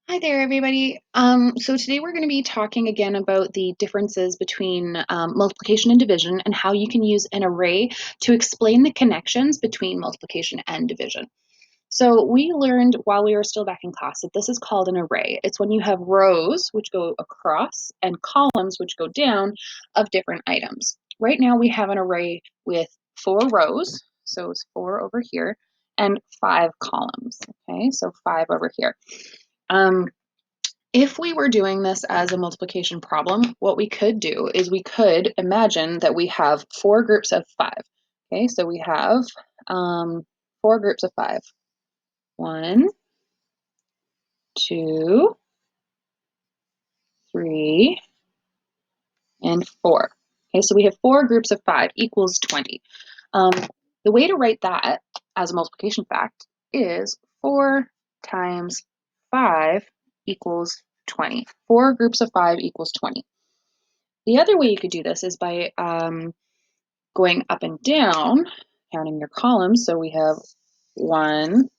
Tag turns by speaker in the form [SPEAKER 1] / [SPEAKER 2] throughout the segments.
[SPEAKER 1] Hi there, everybody. So today we're going to be talking again about the differences between multiplication and division and how you can use an array to explain the connections between multiplication and division. So we learned while we were still back in class that this is called an array. It's when you have rows which go across and columns which go down of different items. Right now we have an array with 4 rows, so it's 4 over here, and 5 columns. Okay, so 5 over here. Um, if we were doing this as a multiplication problem, what we could do is we could imagine that we have 4 groups of 5. Okay, so we have 4 groups of 5. 1, 2, 3, and 4. Okay, so we have 4 groups of 5 equals 20. Um, the way to write that as a multiplication fact is 4 times 5 equals 20. 4 groups of 5 equals 20. The other way you could do this is by going up and down, counting your columns. So we have 1,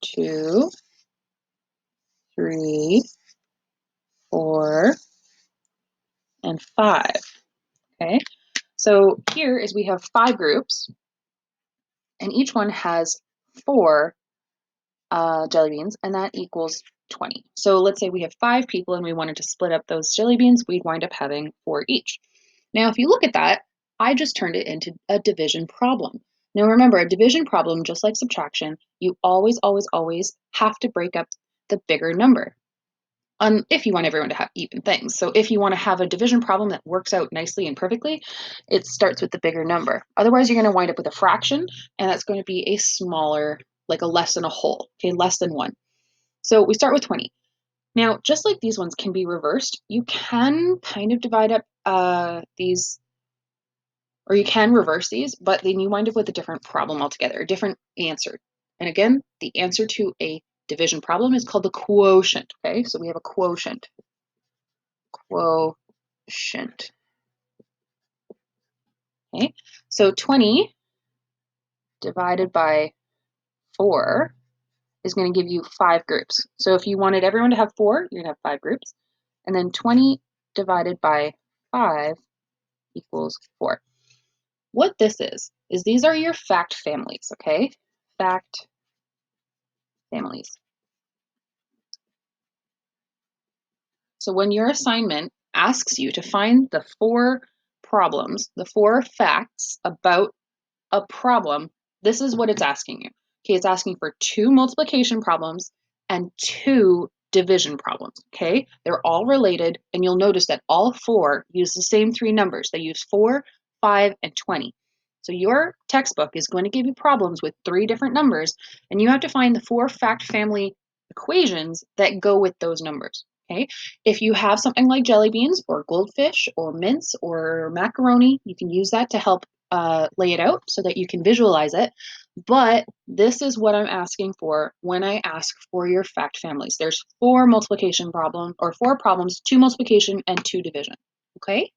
[SPEAKER 1] 2, 3, 4, and 5. Okay, so here is we have 5 groups, and each one has 4 jelly beans, and that equals 20. So let's say we have 5 people and we wanted to split up those jelly beans, we'd wind up having 4 each. Now, if you look at that, I just turned it into a division problem. Now, remember, a division problem, just like subtraction, you always, always, always have to break up the bigger number if you want everyone to have even things. So if you want to have a division problem that works out nicely and perfectly, it starts with the bigger number. Otherwise, you're going to wind up with a fraction, and that's going to be a smaller, like a less than a whole, okay, less than 1. So we start with 20. Now, just like these ones can be reversed, you can kind of divide up these, or you can reverse these, but then you wind up with a different problem altogether, a different answer. And again, the answer to a division problem is called the quotient, okay? So we have a quotient. Quotient. Okay, so 20 divided by 4 is going to give you 5 groups. So if you wanted everyone to have 4, you're going to have 5 groups. And then 20 divided by 5 equals 4. What this is these are your fact families, okay? Fact families. So when your assignment asks you to find the 4 problems, the 4 facts about a problem, this is what it's asking you. Okay, it's asking for 2 multiplication problems and 2 division problems, okay? They're all related, and you'll notice that all 4 use the same 3 numbers. They use 4, 5, and 20. So your textbook is going to give you problems with 3 different numbers, and you have to find the 4 fact family equations that go with those numbers, okay? If you have something like jelly beans or goldfish or mince or macaroni, you can use that to help lay it out so that you can visualize it. But this is what I'm asking for when I ask for your fact families. There's 4 multiplication problems, or 4 problems, 2 multiplication and 2 division. Okay?